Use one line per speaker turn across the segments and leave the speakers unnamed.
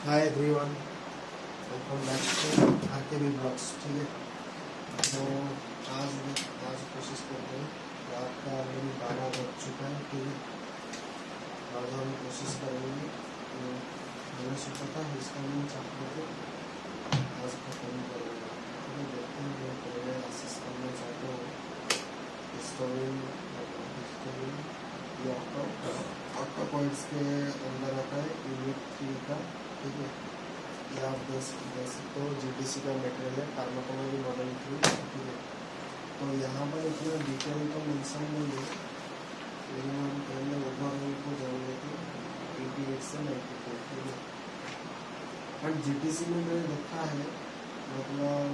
Hi everyone, welcome back to RKB blogs. ठीक है, तो आज कोशिश करते हैं। रात का ऑलरेडी 12 बज चुका है। ठीक है, आज हम कोशिश करेंगे। मैंने सोचा था हिस्टामिन चैप्टर को आज खत्म करूँगा। ठीक है, देखते हैं जो पहले असिस्ट करना चाहते हो। हिस्टामिन ये आपका पॉइंट्स के अंदर आता है यूनिट 3 का। ठीक है, ये आप देख सकते हो जीडीसी का मटेरियल है, फार्माकोलॉजी मॉडल 3। ठीक है, तो यहाँ पर इतना डिटेल तो मेंशन नहीं है, लेकिन हम पहले ओवरऑल को जानेंगे कि 88 से 94। ठीक है, बट जीडीसी में मैंने देखा है मतलब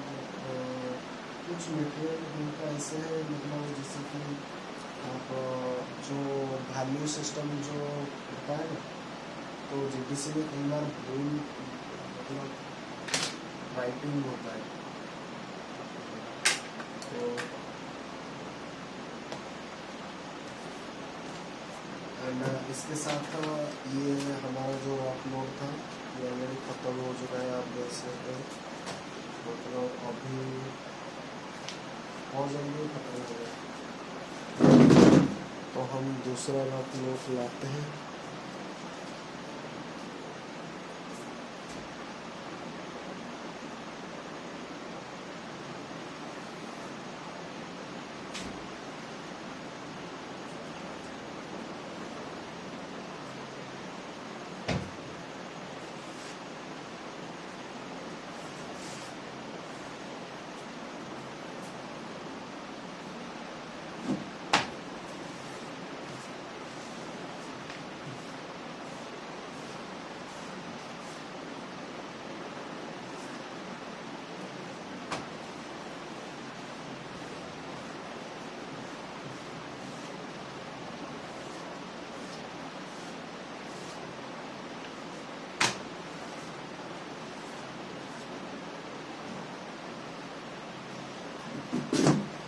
कुछ मटेरियल उनका ऐसे है, मतलब जैसे कि आप जो वैल्यू सिस्टम जो होता है ना, तो जीडीसी में कई बार भूल मतलब राइटिंग होता है। तो एंड इसके साथ ये हमारा जो अपलोड था ये ऑलरेडी ख़त्म हो चुका है, आप देख सकते हैं। मतलब अभी बहुत जल्दी ख़त्म हो गया, तो हम दूसरा अपलोड लाते हैं।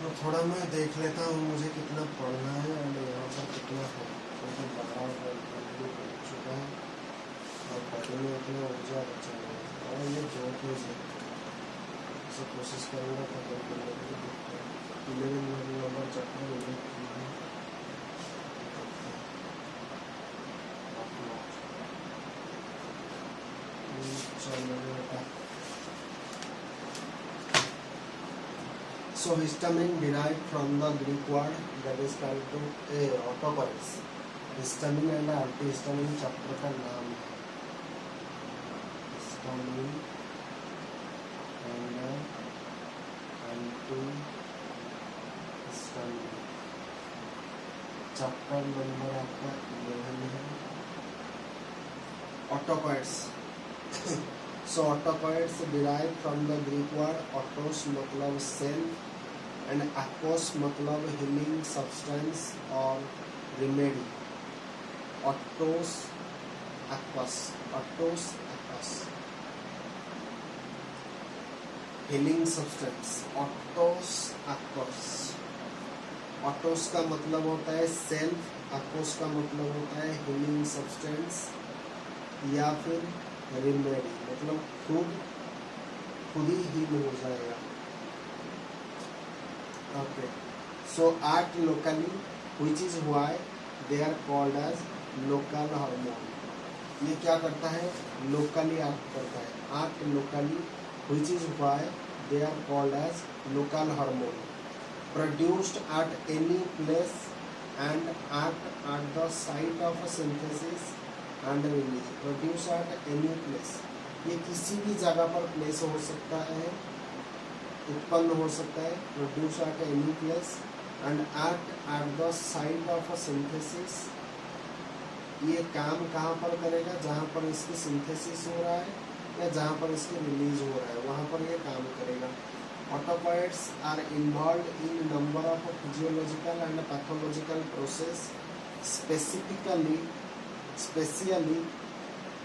तो थोड़ा मैं देख लेता हूँ मुझे कितना पढ़ना है और यहाँ पर कितना है। तो 12 हो चुका है और पढ़ने में इतना ऊर्जा बचा है। और ये जो पेज है इसे कोशिश करूँगा खत्म करने के लिए। 11 number chapter So histamine derived from the Greek word that is called to autocorrels. Histamine and antihistamine chapter का नाम है। Histamine and antihistamine chapter number आपका 11 है। Autocorrels. So autocorrels derived from the Greek word autos मतलब cell and aquos मतलब healing substance or remedy. Autos aquos healing substance, autos aquos। autos का मतलब होता है self, aquos का मतलब होता है healing substance या फिर remedy मतलब खुद ही हील हो जाएगा। Okay, so act locally, which is why they are called as local hormone। ये क्या करता है? locally act करता है। act locally, which is why they are called as local hormone, produced at any place and act at the site of synthesis and release। produce at any place, ये किसी भी जगह पर प्लेस हो सकता है, उत्पन्न हो सकता है। Produce at any place and act eight the site of a synthesis. ये काम कहाँ पर करेगा? जहाँ पर इसकी सिंथेसिस हो रहा है या जहाँ पर इसकी रिलीज हो रहा है, वहाँ पर ये काम करेगा। Autocoids are involve in number of physiological and pathological process, specially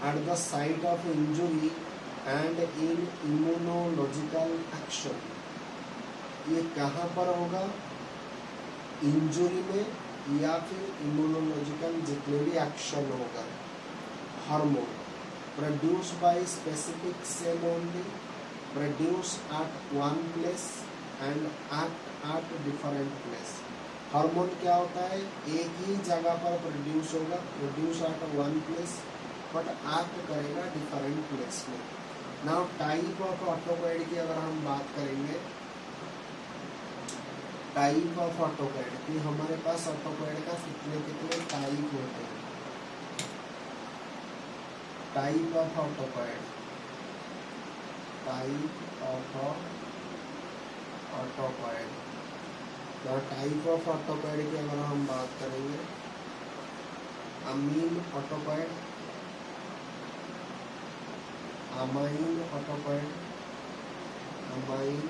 at the site of injury and in immunological action. ये कहाँ पर होगा? इंजुरी में या फिर इम्यूनोलॉजिकल जितने भी एक्शन होगा hormone produce by specific cell only, produce at one place and act at different place. Hormone क्या होता है, एक ही जगह पर प्रोड्यूस होगा, produce at one place but act करेगा डिफरेंट प्लेस में। नाउ टाइप ऑफ ऑटोकॉइड की अगर हम बात करेंगे, टाइप ऑफ ऑटोकॉइड कि हमारे पास ऑटोकॉइड का कितने कितने टाइप होते हैं। टाइप ऑफ ऑटोकॉइड, टाइप ऑफ ऑटोकॉइड, तो टाइप ऑफ ऑटोकॉइड की अगर हम बात करेंगे, अमीन ऑटोकॉइड, अमाइन ऑटोकॉइड, अमाइन,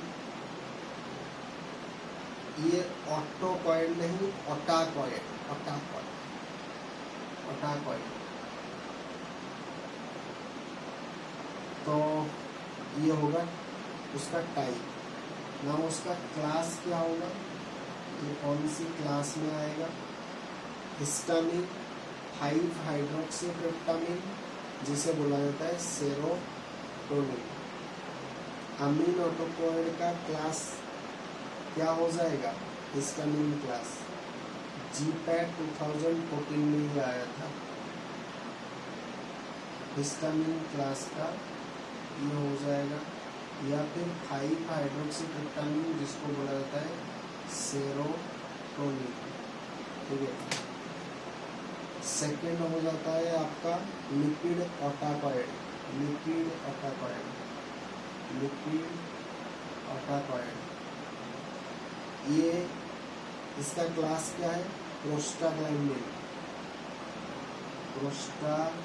ये ऑटोकॉइड नहीं ऑटाकॉइड, ऑटाकॉइड, ऑटाकॉइड। तो ये होगा उसका टाइप। ना उसका क्लास क्या होगा, ये कौन सी क्लास में आएगा, हिस्टामिन, 5 हाइड्रोक्सीट्रिप्टामिन जिसे बोला जाता है सेरोटोनिन। अमीन ऑटोकॉइड का क्लास क्या हो जाएगा, हिस्टामिन क्लास। जीपैट 2014 में ही आया था, हिस्टामिन क्लास का ये हो जाएगा, या फिर 5 हाइड्रोक्सीट्रिप्टामिन जिसको बोला जाता है सेरोटोनिन। ठीक है, सेकेंड हो जाता है आपका लिपिड ऑटाकॉइड, लिपिड ऑटाकॉइड, लिपिड ऑटाकॉइड। ये इसका क्लास क्या है, प्रोस्टाग्लैंडिन, प्रोस्टाग्लैंडिन।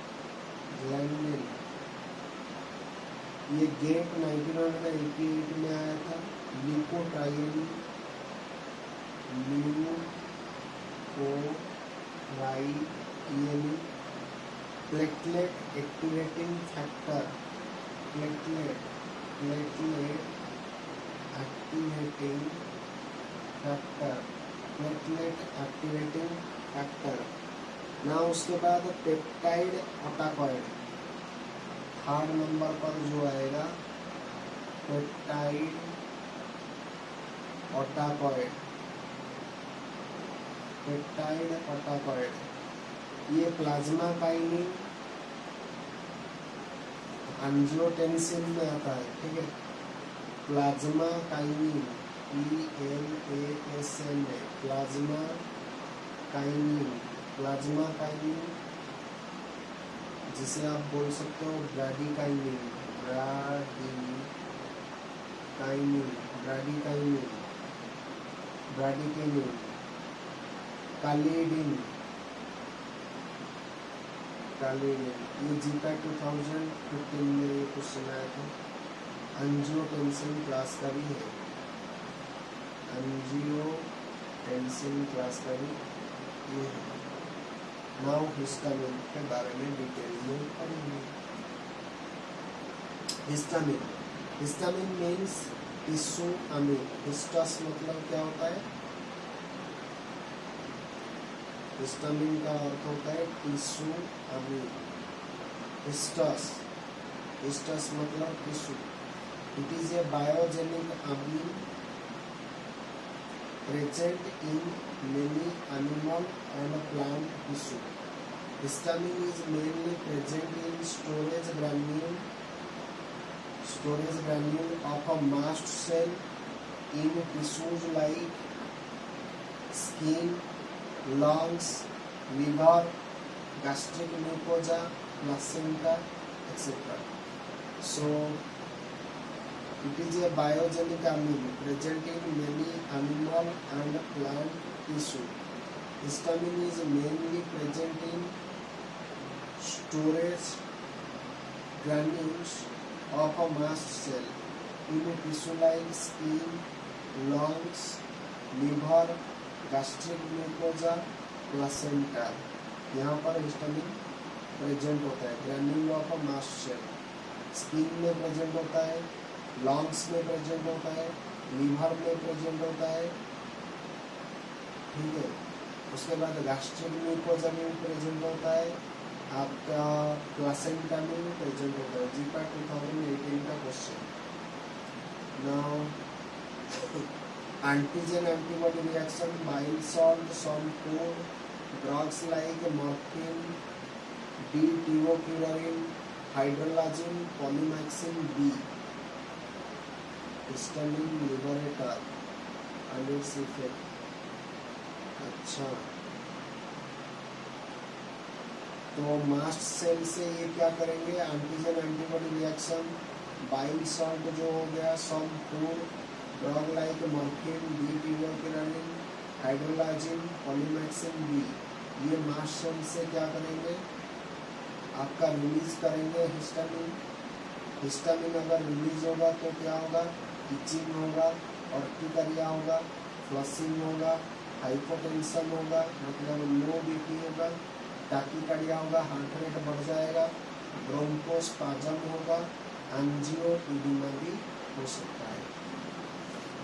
ये गेट 1988 में आया था। Leukotriene, leukotriene, platelet activating factor, platelet activating factor, platelet activating factor. ना उसके बाद पेप्टाइड ऑटाकॉइड, थर्ड नंबर पर जो आएगा पेप्टाइड ऑटाकॉइड, पेप्टाइड ऑटाकॉइड। ये प्लाज्मा काइनिन, एंजियोटेंसिन में आता है। ठीक है, plasma kinin, PLASM, plasma kinin, plasma kinin जिसे आप बोल सकते हो ब्रैडीकाइनिन, ब्रैडीकाइनिन, ब्रैडीकाइनिन, ब्रैडीकाइनिन, कालीडिन, कालीडिन। ये जीपैट 2015 में ये क्वेश्चन आया था। एंजियोटेंसिन क्लास का भी है, एंजियोटेंसिन क्लास का भी ये है। नाउ हिस्टामिन के बारे में डिटेल में पढ़ेंगे। हिस्टामिन, हिस्टामिन मीन्स टिश्यू अमीन। हिस्टस मतलब क्या होता है, हिस्टामिन का अर्थ होता है टिश्यू अमीन। हिस्टस, हिस्टस मतलब tissue. It is a biogenic amine present in many animal and plant tissue. Histamine is mainly present in storage granule of a mast cell in tissues like skin, lungs, liver, gastric mucosa, placenta, etc. So it is a biogenic amine present in many animal and plant tissue. Histamine is mainly present in storage granules of a mast cell in tissue like skin, lungs, liver, gastric mucosa, placenta. यहाँ पर histamine present होता है granule of a mast cell, skin में present होता है, lungs में present होता है, लीवर में प्रेजेंट होता है। ठीक है, उसके बाद गैस्ट्रिक म्यूकोसा में प्रेजेंट होता है आपका प्लासेंटा में प्रेजेंट होता है। जीपैट 2018 का question. Now antigen antibody reaction, bile salt, some food, drugs like morphine, D tubocurarine, hydralazine, polymyxin, B histamine liberator and its effect. अच्छा, तो मास्ट सेल से ये क्या करेंगे, antigen antibody reaction, bile salt जो हो गया, some food, drug like morphine, D tubocurarine, hydralazine, polymyxin, B, ये मास्ट सेल से क्या करेंगे, आपका रिलीज करेंगे हिस्टामिन। हिस्टामिन अगर रिलीज होगा तो क्या होगा, इचिंग होगा, ऑर्टिकारिया होगा, फ्लशिंग होगा, हाइपोटेंशन होगा, मतलब लो बीपी होगा, टैकीकार्डिया होगा, हार्ट रेट बढ़ जाएगा, ब्रोंकोस्पाज्म होगा, एंजियोइडिमा भी हो सकता है।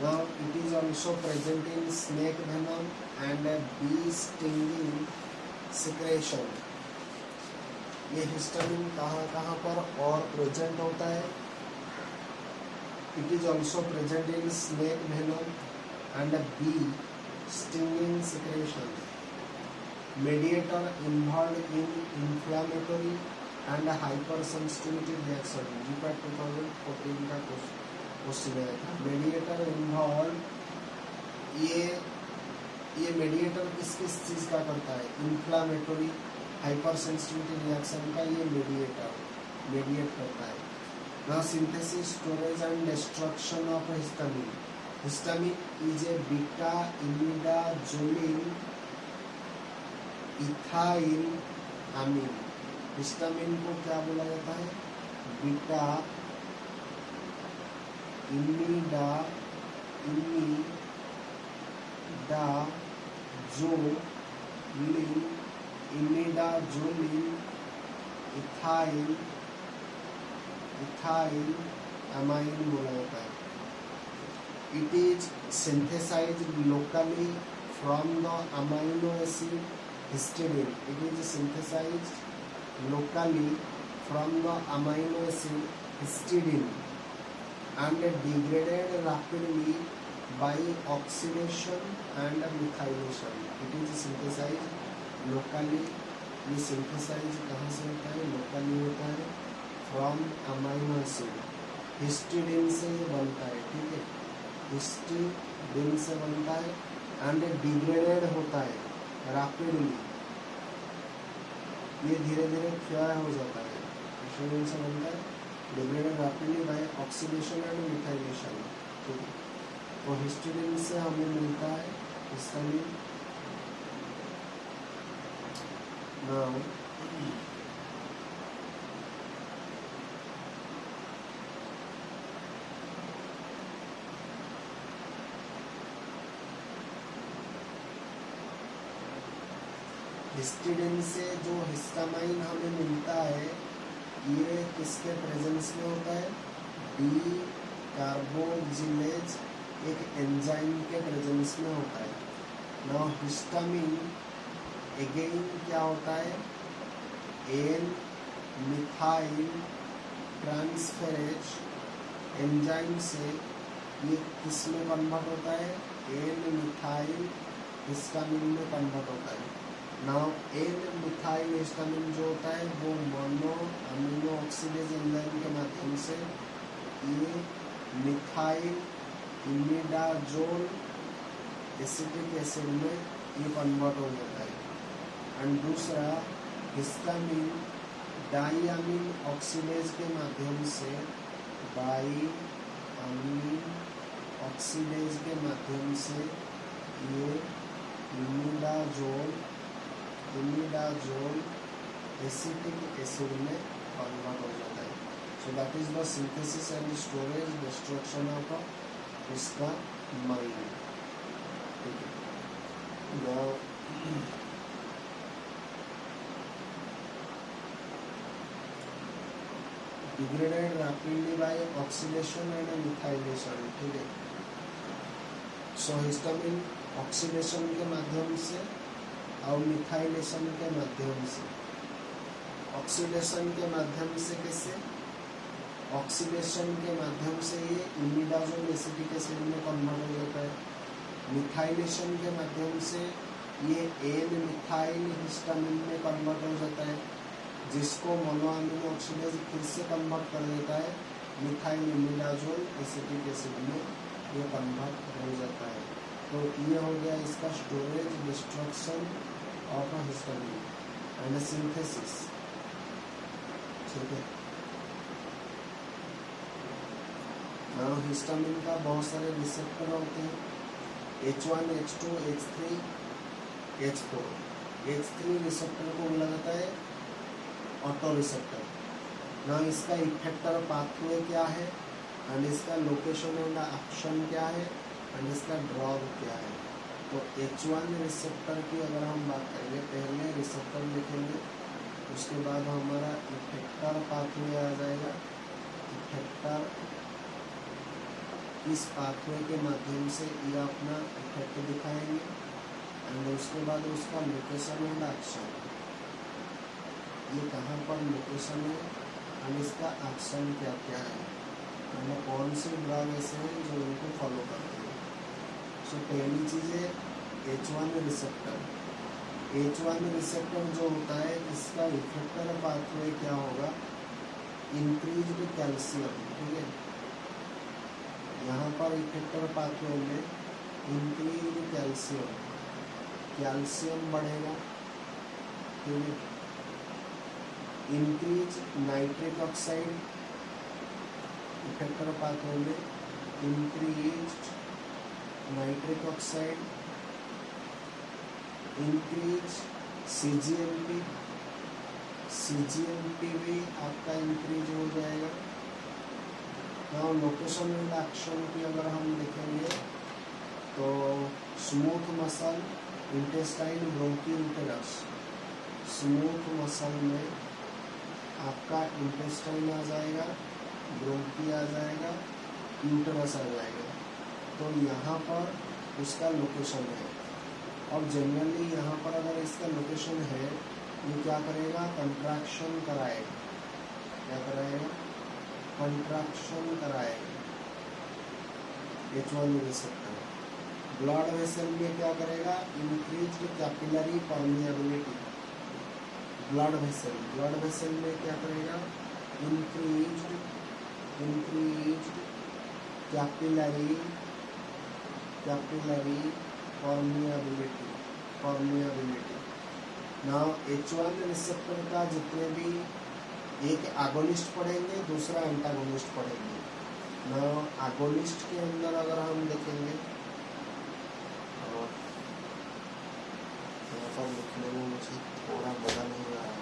Now it is also present in snake venom and bee stinging secretion. ये हिस्टामिन कहाँ कहाँ पर और प्रेजेंट होता है, it is also present in snake venom and bee stinging secretion. Mediator involved in inflammatory and hypersensitivity reaction। GPAT 2014 का question आया था। मेडिएटर इन्वॉल्व, ये मेडिएटर किस किस चीज का करता है, इन्फ्लामेटरी हाइपरसेंसिटिविटी रिएक्शन का ये मेडिएट करता है। ना synthesis, storage and destruction of histamine. Histamine is a beta imidazoline ethyl amine. Histamine को क्या बोला जाता है, बीटा इमिडाजोलिन इथाइल अमाइन बोला जाता है। It is synthesized locally from the amino acid histidine। It is synthesized locally from the amino acid histidine and degraded rapidly by oxidation and methylation। It is synthesized locally। ये synthesize कहाँ से होता है, locally होता है from amino acid। histidine से ये बनता है, ठीक है, histidine से बनता है and degraded होता है रैपिडली, ये धीरे धीरे क्षय हो जाता है। हिस्टामिन से बनता है, degraded rapidly by oxidation and methylation, ठीक है। तो हिस्टामिन से हमें मिलता है हिस्टामिन। नाउ हिस्टिडिन से जो हिस्टामाइन हमें मिलता है, ये किसके प्रेजेंस में होता है, डी कार्बोजिलेज एक एंजाइम के प्रेजेंस में होता है। नाउ हिस्टामिन अगेन क्या होता है, एन मिथाइल ट्रांसफेरेज एंजाइम से ये किस में कन्वर्ट होता है, एन मिथाइल हिस्टामिन में कन्वर्ट होता है। नाउ एन मिथाइल हिस्टामिन जो होता है वो मोनो अमीनो ऑक्सीडेज एंजाइम के माध्यम से ये मिथाइल इमिडाजोल एसिटिक एसिड में ये कन्वर्ट हो जाता है। एंड दूसरा हिस्टामिन डाईअमीन ऑक्सीडेज के माध्यम से, डाईअमीन ऑक्सीडेज के माध्यम से ये इमिडाजोल एसिटिक एसिड में कन्वर्ट हो जाता है। So that is the synthesis and storage destruction of इसका माइन, ठीक है। Now degraded rapidly by oxidation and methylation, ठीक है। सो हिस्टामिन ऑक्सीडेशन के माध्यम से और मिथाइलेशन के माध्यम से ऑक्सीडेशन के माध्यम से कैसे, ऑक्सीडेशन के माध्यम से ये इमिडाजोल एसिटिक एसिड में कन्वर्ट हो जाता है। मिथाइलेशन के माध्यम से ये एन मिथाइल हिस्टामिन में कन्वर्ट हो जाता है, जिसको मोनोअमीनो ऑक्सीडेज फिर से कन्वर्ट कर देता है मिथाइल इमिडाजोल एसिटिक एसिड में, ये कन्वर्ट हो जाता है। तो ये हो गया इसका storage, destruction of histamine and synthesis. ठीक है, हिस्टामिन का बहुत सारे रिसेप्टर होते हैं, H1, H2, H3, H4। H3 receptor को बोला जाता है ऑटो रिसेप्टर। ना इसका इफेक्टर पाथवे क्या है एंड इसका लोकेशन एंड एक्शन क्या है एंड इसका ड्रग क्या है। तो H1 रिसेप्टर की अगर हम बात करेंगे, पहले रिसेप्टर लिखेंगे, उसके बाद हमारा इफेक्टर पाथवे आ जाएगा। इफेक्टर इस पाथवे के माध्यम से ये अपना इफेक्ट दिखाएंगे एंड उसके बाद उसका लोकेशन एंड एक्शन, ये कहाँ पर लोकेशन है एंड इसका एक्शन क्या क्या है एंड कौन सी ड्रग ऐसे हैं जो इनको फॉलो करते हैं। सो पहली चीज़ है H1 रिसेप्टर। H1 रिसेप्टर जो होता है, इसका इफेक्टर पाथवे क्या होगा, इंक्रीज्ड कैल्शियम। ठीक है, यहाँ पर इफेक्टर पाथवे में इंक्रीज कैल्शियम, कैल्शियम बढ़ेगा। ठीक है, increase nitric oxide, effector pathway में increase nitric oxide, increase CGMP, CGMP भी आपका इंक्रीज हो जाएगा। नाउ लोकेशन एंड एक्शन की अगर हम देखेंगे तो smooth muscle, intestine, bronchioles. Smooth muscle में आपका इंटेस्टाइन आ जाएगा, ब्रोंकी आ जाएगा, यूटेरस आ जाएगा। तो यहाँ पर उसका लोकेशन है। और जनरली यहाँ पर अगर इसका लोकेशन है, ये क्या करेगा, कंट्रैक्शन कराएगा। क्या कराएगा, कंट्रैक्शन कराएगा H1 रिसेप्टर। ब्लड वेसल में क्या करेगा, increased capillary permeability. Blood vessel में क्या करेगा, increased capillary permeability. Now H1 receptor का जितने भी, एक एगोनिस्ट पढ़ेंगे, दूसरा एंटागोनिस्ट पढ़ेंगे। ना एगोनिस्ट के अंदर अगर हम देखेंगे, यहाँ पर लिखने में मुझे थोड़ा मज़ा नहीं आ रहा है,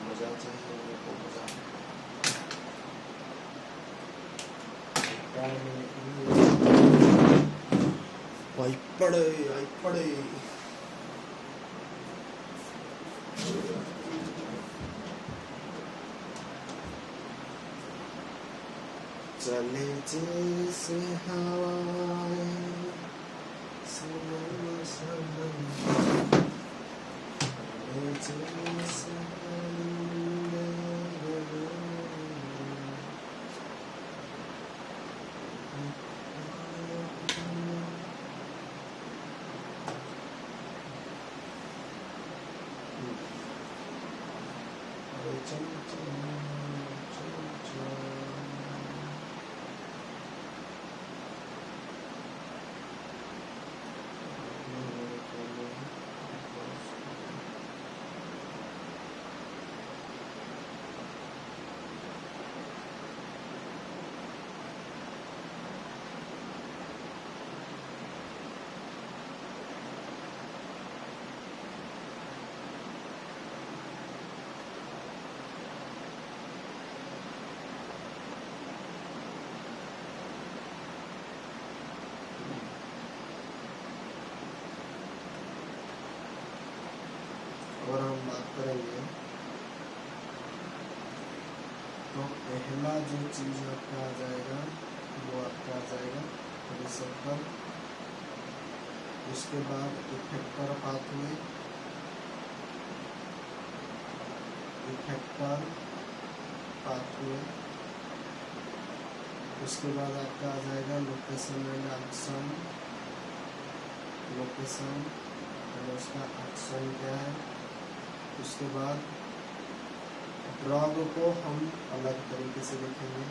मज़ा चाहिए मेरे को, मज़ा। आई पढ़े चले जैसे हवाएं, सनम सनम, चले जैसे और हम बात करेंगे तो पहला जो चीज़ आपका आ जाएगा वो आपका आ जाएगा रिसेप्टर, उसके बाद इफेक्टर पाथवे, इफेक्टर पाथवे। उसके बाद आपका आ जाएगा लोकेशन एंड एक्शन, लोकेशन और उसका एक्शन क्या है। उसके बाद ड्रग को हम अलग तरीके से देखेंगे,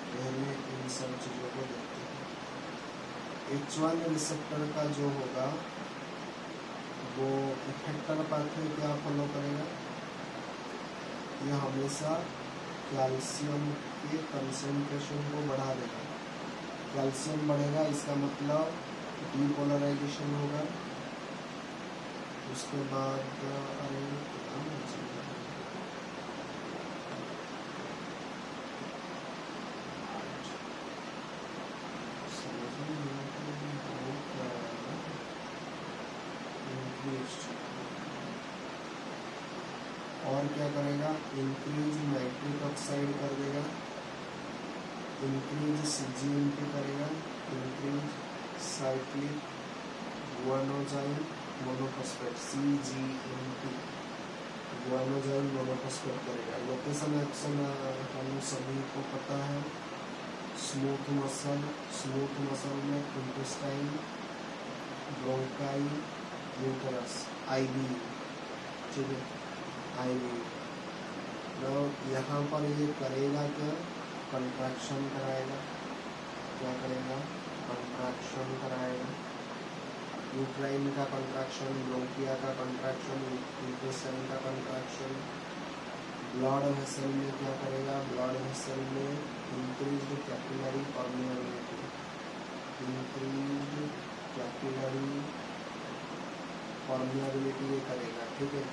पहले इन सब चीज़ों को देखते हैं। H1 रिसेप्टर का जो होगा वो इफेक्टर पाथवे क्या फॉलो करेगा, यह हमेशा कैल्शियम के कंसंट्रेशन को बढ़ा देगा। कैल्शियम बढ़ेगा इसका मतलब डीपोलराइजेशन होगा। उसके बाद और क्या करेगा, इंक्रीज नाइट्रिक ऑक्साइड कर देगा, इंक्रीज CGMP करेगा, increase cyclic guanosyl monophosphate CGMP, guanosyl monophosphate करेगा। लोकेशन एक्शन हम सभी को पता है, स्मूथ मसल, स्मूथ मसल में इंटेस्टाइन, ब्रोंकाई, यूटरस, IB, ठीक है, IB। यहाँ पर ये करेगा क्या, कंट्रैक्शन कराएगा, क्या करेगा, कंट्रैक्शन कराएगा, यूट्राइन का कंट्रैक्शन, ब्रोंकिया का कंट्रैक्शन, इंटेस्टाइन का कंट्रैक्शन। ब्लड वेसल में क्या करेगा, ब्लड वेसल में increased capillary permeability, increased capillary permeability ये करेगा, ठीक है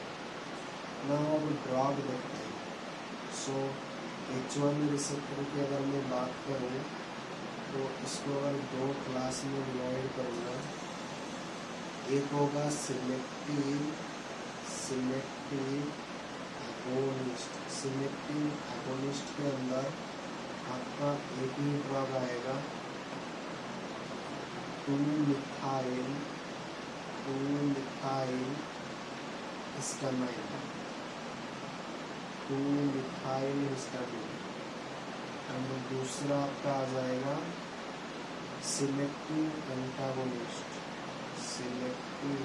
ना। अब ड्रग देखते हैं। सो H1 रिसेप्टर की अगर मैं बात करूँ तो इसको अगर दो क्लास में डिवाइड करूँगा, एक होगा सिलेक्टिव एगोनिस्ट। सिलेक्टिव एगोनिस्ट के अंदर आपका एक ही ड्रग आएगा 2-मिथाइल हिस्टामाइन, 2-मिथाइल हिस्टामाइन। और दूसरा आपका आ जाएगा सिलेक्टिव एंटागोनिस्ट, सिलेक्टिव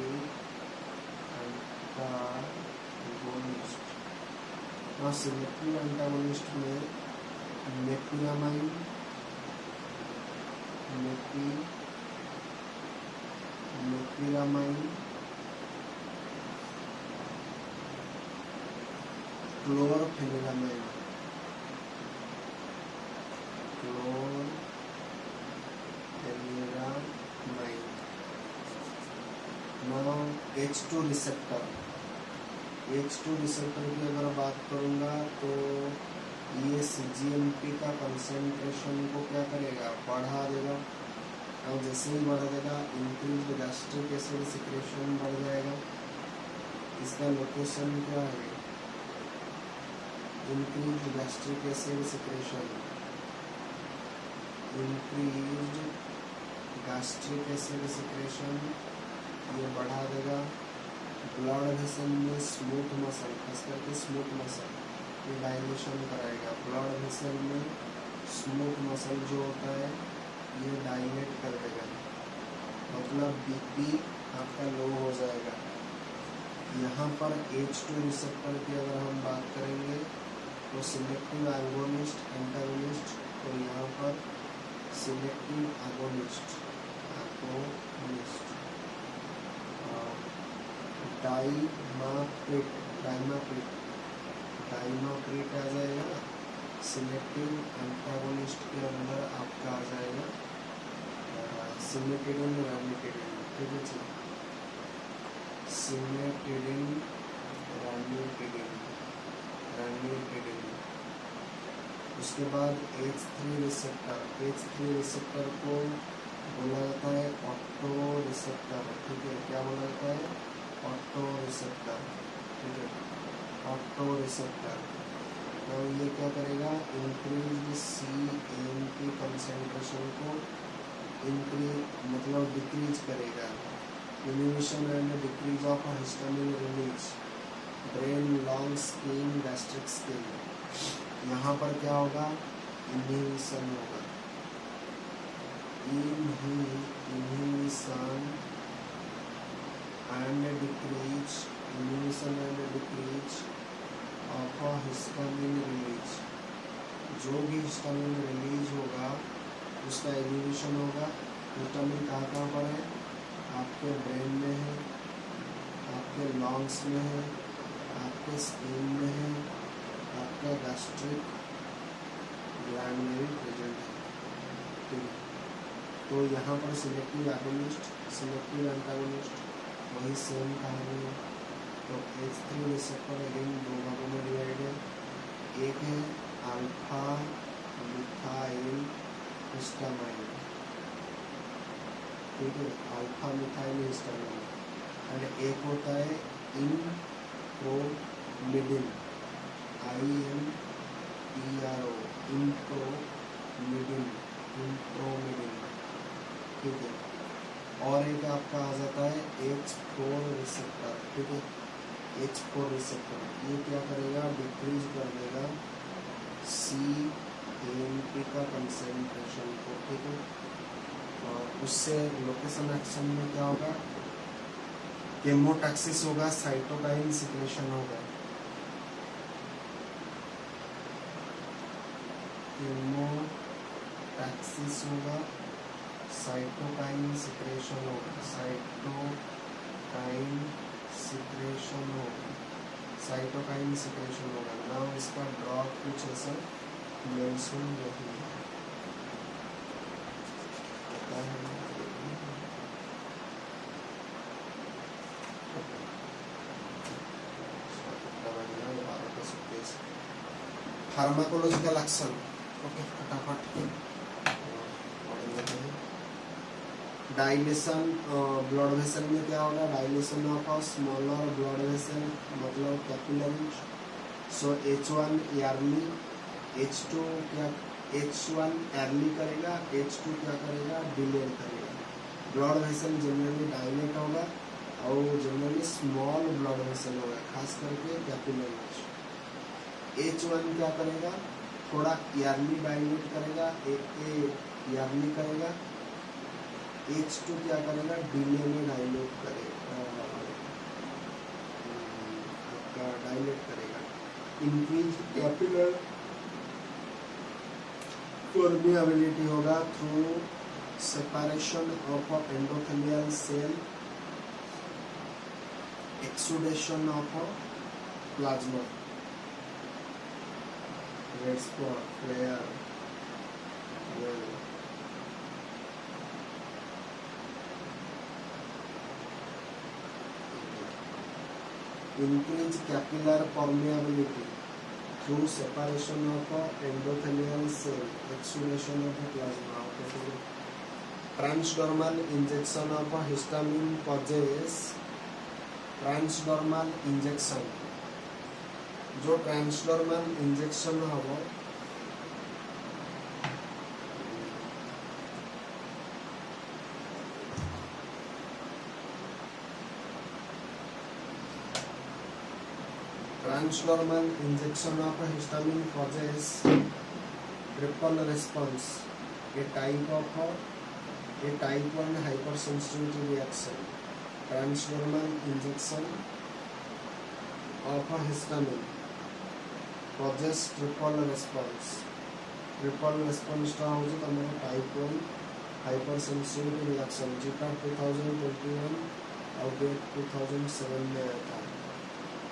एंटागोनिस्ट। और सिलेक्टिव एंटागोनिस्ट में mepyramine, mepyramine, chlorpheniramine, now H2 receptor, H2 receptor की अगर बात करूँगा तो ये CGMP का कंसंट्रेशन को क्या करेगा, बढ़ा देगा। और जैसे ही बढ़ देगा इंक्रीज गैस्ट्रिक एसिड सिक्रेशन बढ़ जाएगा। इसका लोकेशन क्या है, increase gastric acid secretion, increase gastric acid secretion ये बढ़ा देगा। ब्लड वेसल में स्मूथ मसल, खास करके स्मूथ मसल ये डायलेशन कराएगा। ब्लड वेसल में स्मूथ मसल जो होता है ये डायलेट कर देगा, मतलब BP आपका लो हो जाएगा। यहाँ पर H2 रिसेप्टर की अगर हम बात करेंगे तो सिलेक्टिव एगोनिस्ट, एंटागोनिस्ट, तो यहाँ पर सिलेक्टिव एगोनिस्ट, डाइमाक्रेट आ जाएगा। सिलेक्टिव एंटागोनिस्ट के अंदर आपका आ जाएगा सिमेटिडिन, रामिटिडिन, ठीक है जी, सिमेटिडिन, रामिटिडिन। उसके बाद H3 रिसेप्टर को बोला जाता है ऑटो रिसेप्टर, ठीक है, क्या बोला जाता है, ऑटो रिसेप्टर, ठीक है, ऑटो रिसेप्टर। तो ये क्या करेगा, इंक्रीज CMP कंसंट्रेशन को इंक्रीज मतलब डिक्रीज करेगा। Inhibition and decrease of histamine release brain, long, skin, gastric skin. यहाँ पर क्या होगा, इनहिबिशन होगा, inhibition and decrease, inhibition and decrease of histamine release. जो भी हिस्टामिन रिलीज होगा उसका इनहिबिशन होगा। हिस्टामिन कहाँ पर है, आपके ब्रेन में है, आपके लंग्स में है, आपके स्किन में है, आपका गैस्ट्रिक ग्लैंड में भी प्रेजेंट है। ठीक है, तो यहाँ पर सिलेक्टिव एगोनिस्ट, सिलेक्टिव एंटागोनिस्ट वही सेम कहानी है। तो H3 रिसेप्टर अगेन दो भागों में डिवाइड है। एक है अल्फा मिथाइल हिस्टामाइन, ठीक है, अल्फा मिथाइल हिस्टामाइन, एंड एक होता है इंप्रोमिडिन, INPRO, इंप्रोमिडिन, इंप्रोमिडिन, ठीक है। और एक आपका आ जाता है H4 रिसेप्टर, ठीक है, H4 रिसेप्टर, ये क्या करेगा, डिक्रीज कर देगा CAMP का कंसेंट्रेशन को, ठीक है। और उससे लोकेशन एक्शन में क्या होगा, केमोटैक्सिस होगा, साइटोकाइन सिक्रेशन होगा, केमोटैक्सिस होगा, साइटोकाइन सिक्रेशन होगा, साइटोकाइन सिक्रेशन होगा, साइटोकाइन सिक्रेशन होगा। नाउ इसका ड्रॉप कुछ ऐसा मेंशन नहीं है, फार्माकोलॉजिकल एक्शन, ओके, फटाफट डाइलेशन, ब्लड वेसल में क्या होगा, dilation of smaller blood vessel मतलब कैपिलरी। सो H1 ईयरली, H2 क्या, H1 अर्ली करेगा, H2 क्या करेगा, डिले करेगा। ब्लड वेसल जनरली डायलेट होगा और जनरली स्मॉल ब्लड वेसल होगा, खास करके कैपिलरी। H1 क्या करेगा, थोड़ा ईयरली डायलेट करेगा, ईयरली करेगा। H2 क्या करेगा, डिले में डायलेट करेगा, आपका डायलेट करेगा। इंक्रीज कैपिलर परमिएबिलिटी होगा through separation of endothelial cell, exudation of plasma, red spot, flare, increase capillary permeability through separation of endothelial cell, exudation of plasma. Transdermal injection of histamine causes, transdermal injection, जो transdermal injection हबो transdermal injection of histamine causes triple response, a type 1 hypersensitivity reaction. Transdermal injection of histamine causes triple response. Triple response टा हो जो तमरा type 1 hypersensitivity reaction जिका 2021 और 2007 में आया था।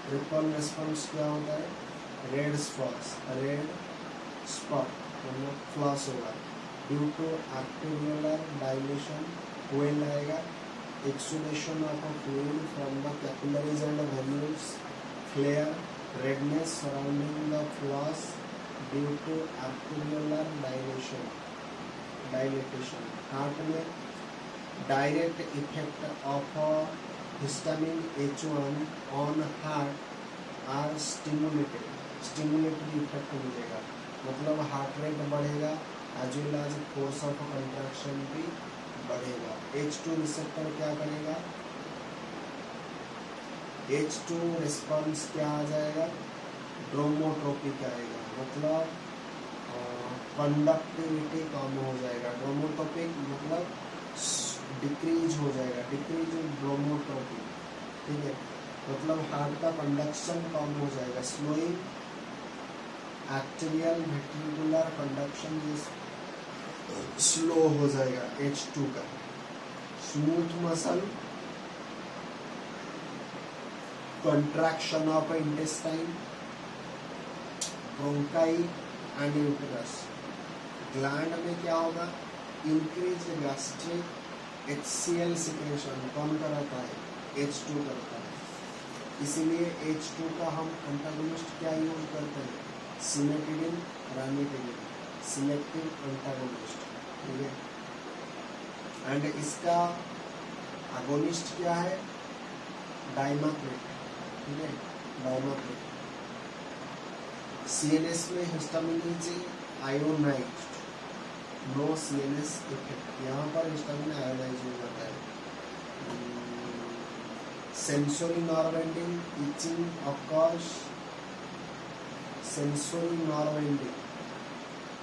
ट्रिपल रेस्पॉन्स क्या होता है, रेड स्पॉट मतलब फ्लॉस होगा due to arteriolar dilation, wheal आएगा, exudation of fluid from the capillaries and venules, flare, redness surrounding the flush due to arteriolar dilatation. Heart में direct effect of histamine H1 on heart are stimulatory effect मिलेगा, मतलब heart rate बढ़ेगा as well as force of contraction भी बढ़ेगा। H2 receptor क्या करेगा, H2 response क्या आ जाएगा, ड्रोमोट्रोपिक आएगा, मतलब कंडक्टिविटी कम हो जाएगा। ड्रोमोट्रोपिक मतलब डिक्रीज हो जाएगा, डिक्रीज ड्रोमोट्रोपिक, ठीक है, मतलब हार्ट का कंडक्शन कम हो जाएगा। Slowing arterial ventricular conduction slow हो जाएगा H2 का। Smooth muscle, contraction of intestine, bronchi and uterus. Gland में क्या होगा, इंक्रीज गैस्ट्रिक HCl सिक्रेशन कौन कराता है, H2 करता है। इसीलिए H2 का हम एंटागोनिस्ट क्या यूज करते हैं, सिमेटिडिन, रानिटिडिन, सिलेक्टिव एंटागोनिस्ट, ठीक है। एंड इसका अगोनिस्ट क्या है, डाइमाक्रेट, ठीक है, डाइमाक्रेट। CNS में histamine is ionized, no CNS effect, यहाँ पर हिस्टामिन आयोनाइज हो जाता है। Sensory nerve ending itching occurs, sensory nerve ending.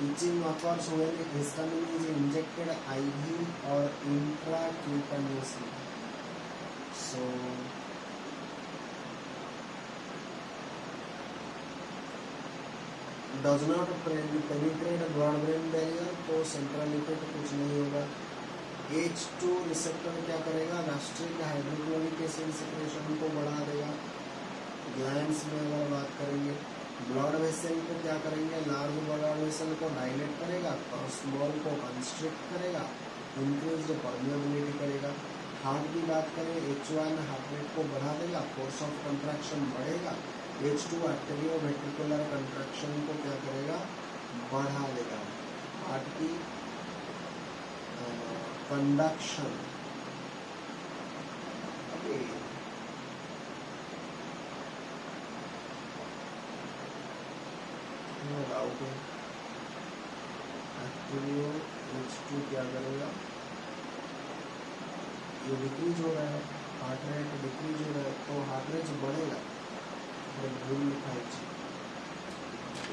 Itching occurs when histamine is injected IV or intracutaneously. So, does not penetrate blood-brain barrier, तो central effect कुछ नहीं होगा। H2 receptor क्या करेगा, गैस्ट्रिक हाइड्रोक्लोरिक एसिड सिक्रेशन को बढ़ा देगा। Glands में अगर बात करेंगे, ब्लड वेसल को क्या करेंगे, लार्ज ब्लड वेसल को डायलेट करेगा, स्मॉल को कंस्ट्रिक्ट करेगा, इंक्रीज परमिएबिलिटी करेगा। हार्ट की बात करें, H1 हार्ट रेट को बढ़ा देगा, फोर्स ऑफ कंट्रैक्शन बढ़ेगा। H2 आर्टेरियो वेंट्रिकुलर कंट्रैक्शन को क्या करेगा, बढ़ा देगा। हार्ट की कंडक्शन, डाउट है, आर्टेरियो H2 क्या करेगा, ये डिक्रीज हो रहा है, हार्ट रेट डिक्रीज हो रहा है, तो हार्ट रेट बढ़ेगा। भूल लिखा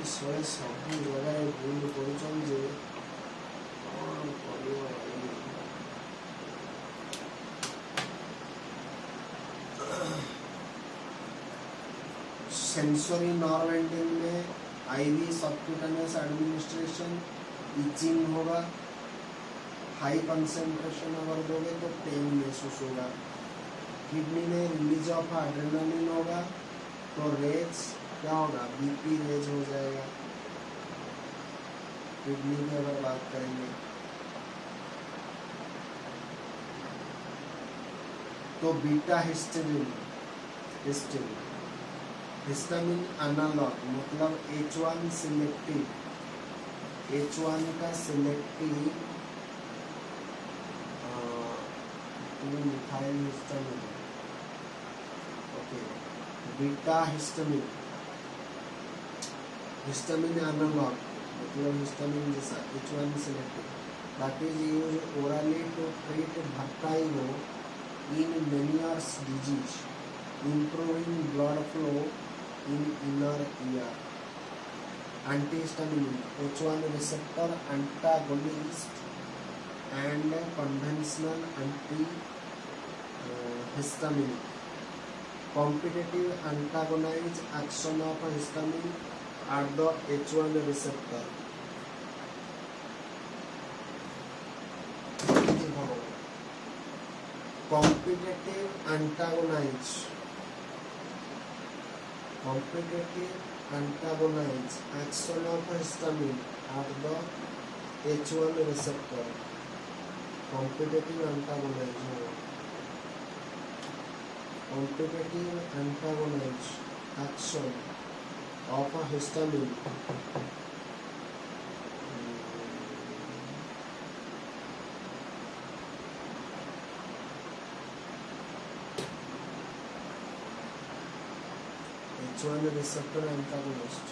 इस वजह सब जगह भूल कर सेंसरी नर्व एंडिंग में IV सबक्यूटेनियस एडमिनिस्ट्रेशन, इचिंग होगा। हाई कंसेंट्रेशन अगर दोगे तो पेन महसूस होगा। किडनी में रिलीज ऑफ एड्रेनालिन होगा, तो रेज क्या होगा, BP रेज हो जाएगा। किडनी की अगर बात करेंगे तो बीटा हिस्टामिन, हिस्टामिन एनालॉग मतलब H1 सिलेक्टिव, H1 का selective methyl histamine, okay, beta histamine, histamine analogue मतलब हिस्टामिन जैसा H1 selective, that is used orally to treat vertigo in Meniere's disease, improving blood flow in inner ear. Antihistamine, H1 receptor antagonist and conventional antihistamine. Competitive antagonize action of histamine at the H1 receptor. Competitive antagonize action of histamine at the H1 receptor. Competitive antagonize action of a histamine H1 receptor antagonist,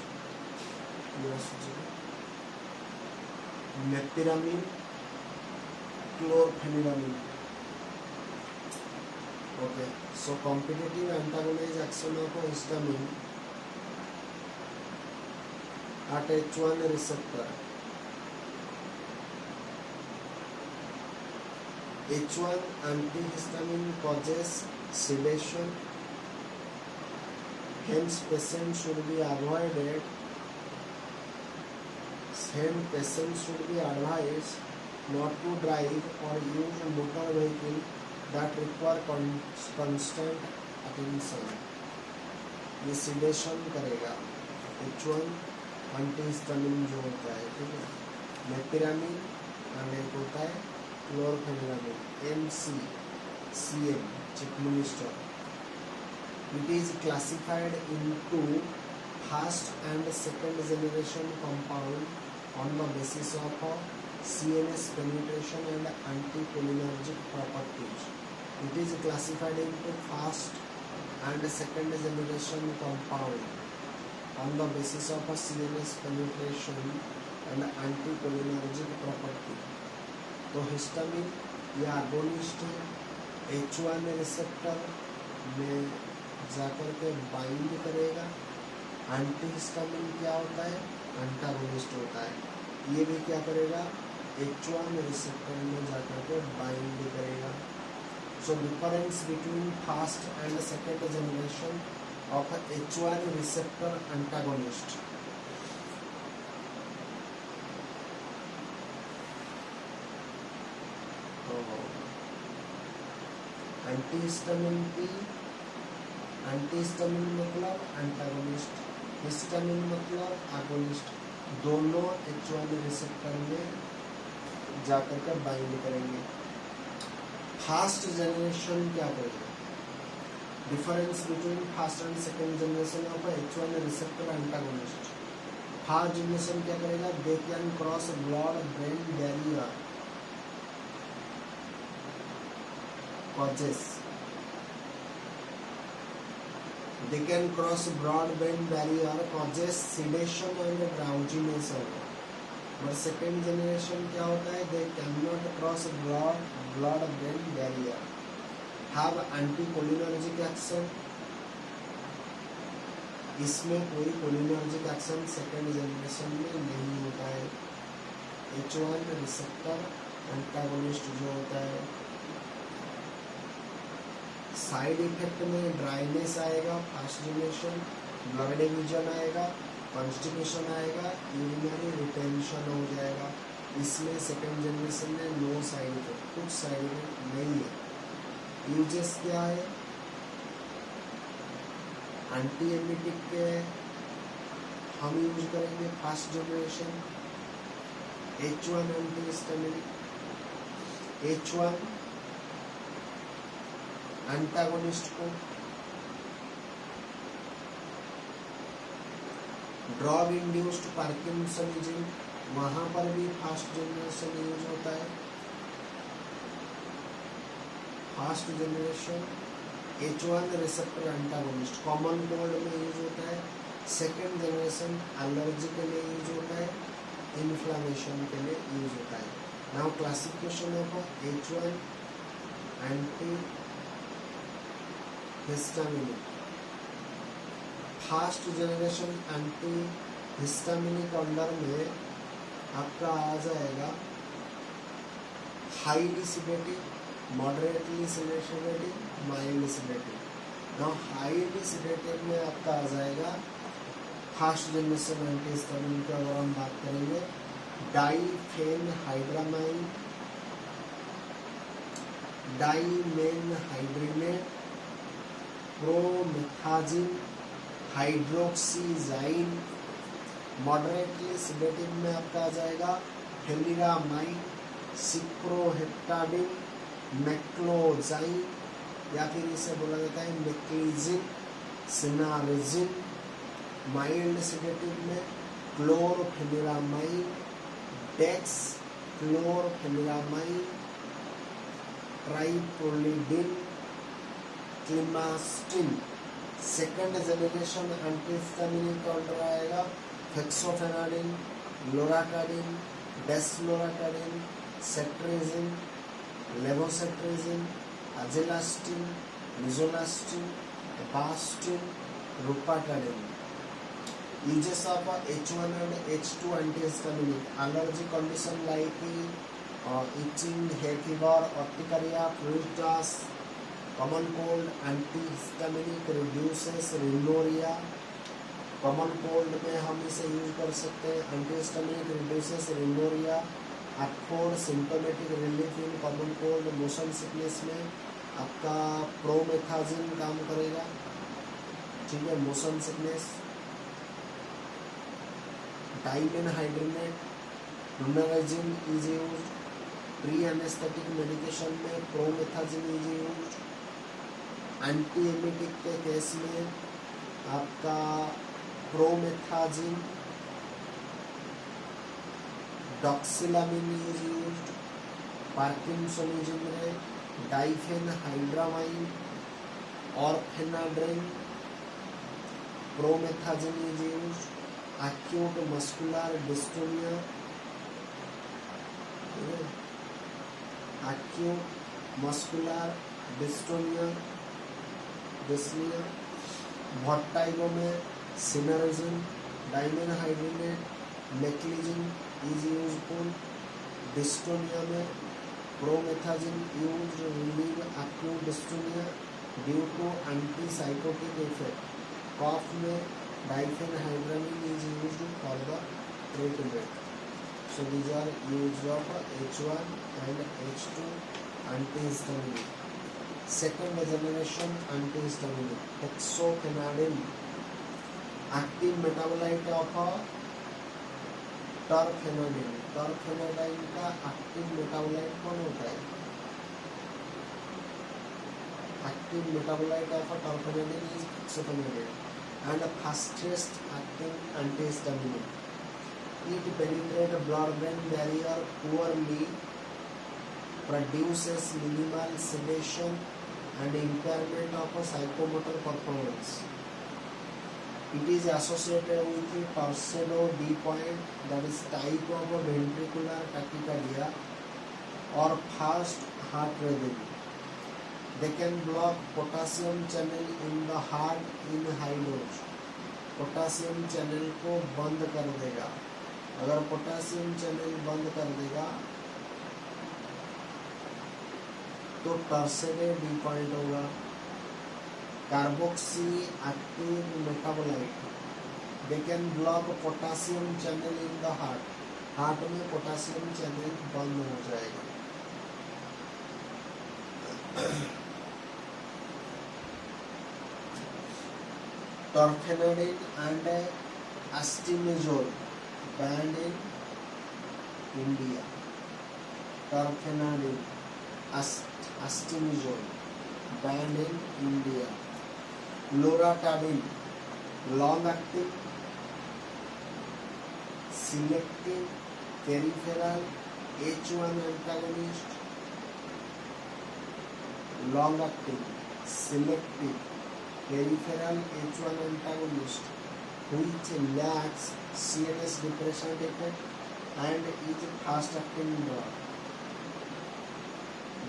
नेपिरामिन, क्लोरफेनिरामिन, Okay, so competitive antagonist action of histamine at H1 receptor. H1 antihistamine causes sedation, hence patient should be avoided. Hence patient should be advised not to drive or use motor vehicle that require constant attention. ये sedation करेगा. H1 antihistamine जो होता है, ठीक है, मेपिरामिन और एक होता है क्लोरफेनिरामिन, MCCM, चिकमिनिस्टर. It is classified into first and second generation compound on the basis of CNS penetration and anticholinergic properties. It is classified into first and second generation compound on the basis of CNS penetration and anticholinergic property. तो histamine या agonist H1 receptor में जाकर के bind करेगा. Antihistamine क्या होता है? Antagonist होता है. ये भी क्या करेगा? H1 रिसेप्टर में जाकर के बाइंड करेगा. So difference between first and second generation of H1 receptor antagonist. Antihistamine की, एंटीहिस्टामिन मतलब एंटागोनिस्ट, हिस्टामिन मतलब एगोनिस्ट, दोनों H1 रिसेप्टर में जाकर कर बाइंड करेंगे. फर्स्ट जनरेशन क्या करेगा? Difference between first and second generation of H1 receptor antagonist. First generation क्या करेगा? They can cross blood brain barrier causes. They can cross broad-brain barrier, causes sedation and drowsiness. But second generation क्या होता है? They cannot cross blood-brain barrier. Have anticholinergic action. इसमें कोई cholinergic action second generation में नहीं होता है. H1 receptor antagonist जो होता है, साइड इफेक्ट में ड्राइनेस आएगा फर्स्ट जनरेशन, ब्लड डिवीजन आएगा, कॉन्स्टिपेशन आएगा, यूरिनरी रिटेंशन हो जाएगा. इसमें सेकेंड जनरेशन में नो साइड इफेक्ट, कुछ साइड इफेक्ट नहीं है. यूजेस क्या है? एंटी एमिटिक के हम यूज करेंगे first generation H1 antihistaminic, H1 antagonist को. ड्रग इंड्यूस्ड पार्किंसनिज्म, वहां पर भी फर्स्ट जनरेशन यूज होता है. First generation H1 receptor antagonist common cold में यूज होता है. सेकेंड जनरेशन एलर्जी के लिए यूज होता है, इन्फ्लामेशन के लिए यूज होता है. Now classification of H1 anti histaminic. First generation anti histaminic under में आपका आ जाएगा highly sedative, moderately sedative, mild sedative. Now highly sedative में आपका आ जाएगा फर्स्ट जनरेशन एंटी हिस्टामिन की अगर हम बात करेंगे डाइफेनहाइड्रामाइन, डाइमेनहाइड्रिनेट, प्रोमेथाजिन, हाइड्रोक्सीजाइन. मॉडरेटली सिडेटिव में आपका आ जाएगा फेनिरामाइन, सिप्रोहेप्टाडिन, मैक्लोजाइन, या फिर इसे बोला जाता है मेक्लीजिन, सिनारेजिन. माइल्ड सिडेटिव में क्लोरफेनिरामाइन, डेक्स क्लोरफेनिरामाइन, ट्राइप्रोलिडिन, क्लिमास्टिन. सेकेंड जनरेशन एंटीहिस्टामिनिक का अंडर आएगा फेक्सोफेनाडिन, लोराकाडिन, डेस्लोराकाडिन, सेट्रेजिन, लेवोसेट्रेजिन, अजेलास्टिन, Nizolastin, Avastin, Rupatadine. Uses of H1 and H2 antihistaminic. Allergy condition like itching, hay fever, urticaria, fluid toss, common cold. Antihistaminic reduces rhinorrhea. Common cold में हम इसे use कर सकते हैं. Antihistaminic reduces rhinorrhea. Afford symptomatic relief in common cold. Motion sickness में आपका promethazine काम करेगा. ठीक है, मोशन सिकनेस. डाइमेनहाइड्रेट ल्यूनाराजिन is use. Pre anaesthetic medication में प्रोमेथाजिन इज यूज. एंटीएमिटिक के केस में आपका promethazine, doxylamine is used. Parkinsonism में डाइफेनहाइड्रामाइन और फेनाड्रिन. Promethazine is used. Acute muscular dystonia, acute muscular dystonia, vertigo में सिनर्जिन, डाइमेनहाइड्रेट, मेक्लिजिन इज यूजफुल. डिस्टोनिया में promethazine used relieve acute dystonia due to antipsychotic effect. Cough में diphenhydramine is used for the treatment. So these are used of H1 and H2 antihistaminic. Second generation antihistaminic, hexofenadine, active metabolite of terfenadine. Terfenadine का active metabolite कौन होता है? Active metabolite of terfenadine is hexofenadine and the fastest acting antihistaminic. It penetrates blood-brain barrier poorly, produces minimal sedation and impairment of psychomotor performance. It is associated with torsional D point, that is type of ventricular tachycardia or fast heart rhythm. They can block potassium channel in the heart in high dose. Potassium channel को बंद कर देगा. अगर potassium channel बंद कर देगा तो tertiary D point होगा. Carboxy active metabolite, they can block potassium channel in the heart. Heart में पोटासियम चैनल बंद हो जाएगा. टर्फेनाडिन and astimizole banned in India. टर्फेनाडिन, astimizole banned in India. Loratadine, long acting selective peripheral H1 antagonist. long acting selective peripheral H1 antagonist which lacks CNS depressant effect and is fast acting drug.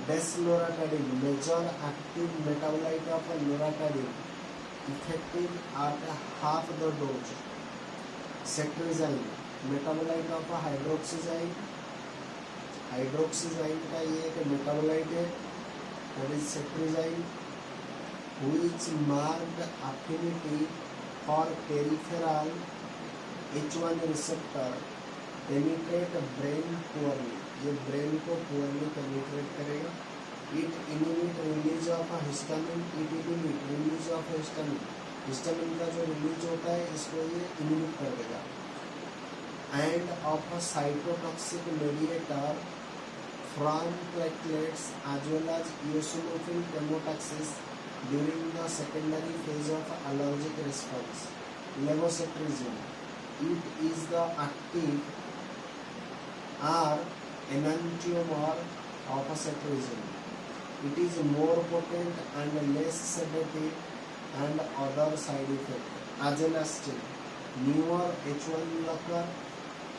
Desloratadine, major active metabolite of loratadine, effective at half the dose. Cetrizine, metabolite of hydroxyzine. हाइड्रोक्सीजाइन का ये एक metabolite है, that is cetrizine, which marked affinity for peripheral H1 receptor, penetrate brain poorly. ये brain को poorly penetrate करेगा. It inhibit release of histamine. It inhibit release of histamine. Histamine का जो release होता है इसको ये इनहिबिट कर देगा. And of a cytotoxic mediator from platelets as well as eosinophil chemotaxis during the secondary phase of allergic response. Levocetirizine, it is the active or enantiomer of cetirizine. It is more potent and less sedative and other side effect. Azelastine, newer H1 blocker,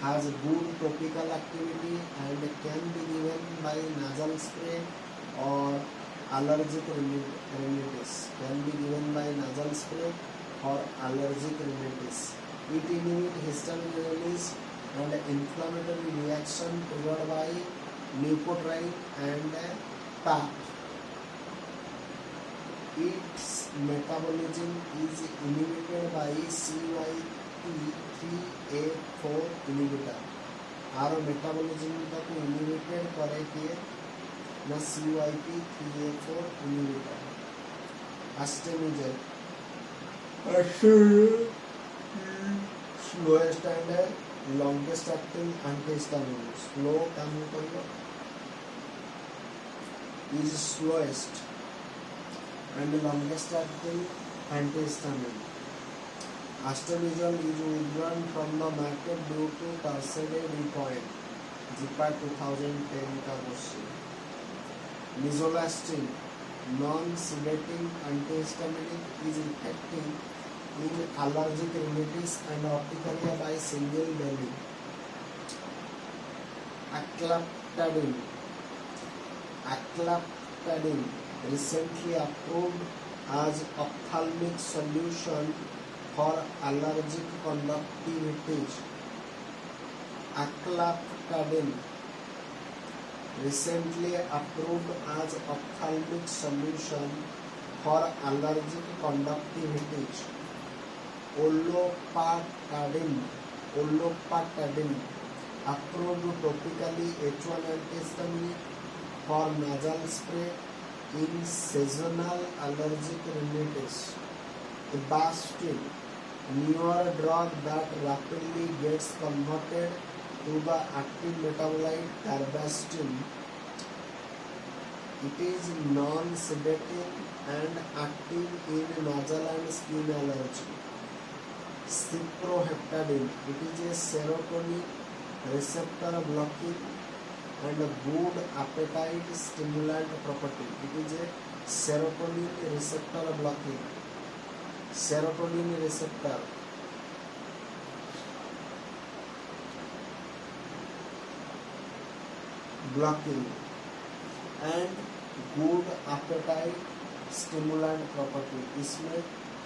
has good topical activity and can be given by nasal spray or allergic rhinitis can be given by nasal spray or allergic rhinitis. It inhibits histamine release and inflammatory reaction triggered by leukotriene and PAP. Its metabolism is inhibited by CYP3A4 inhibitor. Are metabolism को inhibited करे किए ना CYP3A4 inhibitor. Astemizole slowest and longest acting antihistamine. Slow काम करियो is slowest and longest acting antihistamine. Astemizole is withdrawn from the market due to Tarcede viewpoint. JIPA 2010 का question. Nizolastin, non-sedating antihistaminic, is effective in allergic rhinitis and urticaria by single belly. Aclaptadine, recently approved as ophthalmic solution for allergic conjunctivitis. Aclaptadine, recently approved as ophthalmic solution for allergic conjunctivitis. Olopatadine, approved topically H1 antihistaminic for nasal spray in seasonal allergic rhinitis. Avastin, newer drug that rapidly gets converted to the active metabolite carbastin. It is non-sedative and active in nasal and skin allergy. Cyproheptadine, it is a serotonin receptor blocking and a good appetite stimulant property. It is a serotonin receptor blocking. Serotonin receptor blocking and good appetite stimulant property. इसमें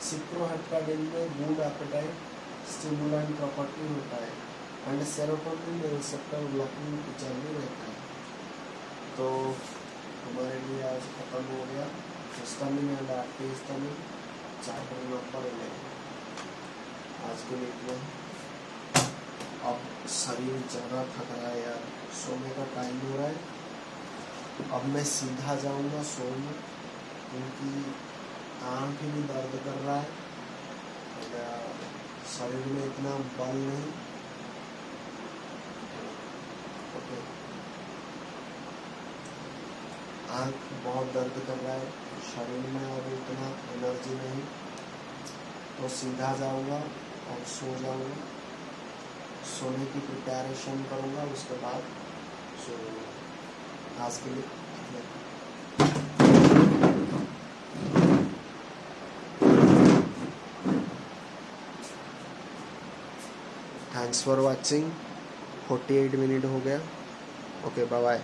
सिप्रोहेप्टाडिन में good appetite stimulant property होता है and serotonin receptor blocking feature भी रहता है. तो हमारे लिए आज खत्म हो गया histamine and antihistamine chapter number 11. आज के लिए इतना. अब शरीर ज़्यादा थक रहा है यार, सोने का टाइम हो रहा है. अब मैं सीधा जाऊंगा सोने क्योंकि आँख भी दर्द कर रहा है, शरीर में इतना बल नहीं. ओके, आँख बहुत दर्द कर रहा है, शरीर में अब इतना एनर्जी नहीं, तो सीधा जाऊंगा और सो जाऊंगा. सोने की प्रिपरेशन करूंगा, उसके बाद सो. आज के लिए थैंक्स फॉर वाचिंग. 48 मिनट हो गया. Okay, bye bye.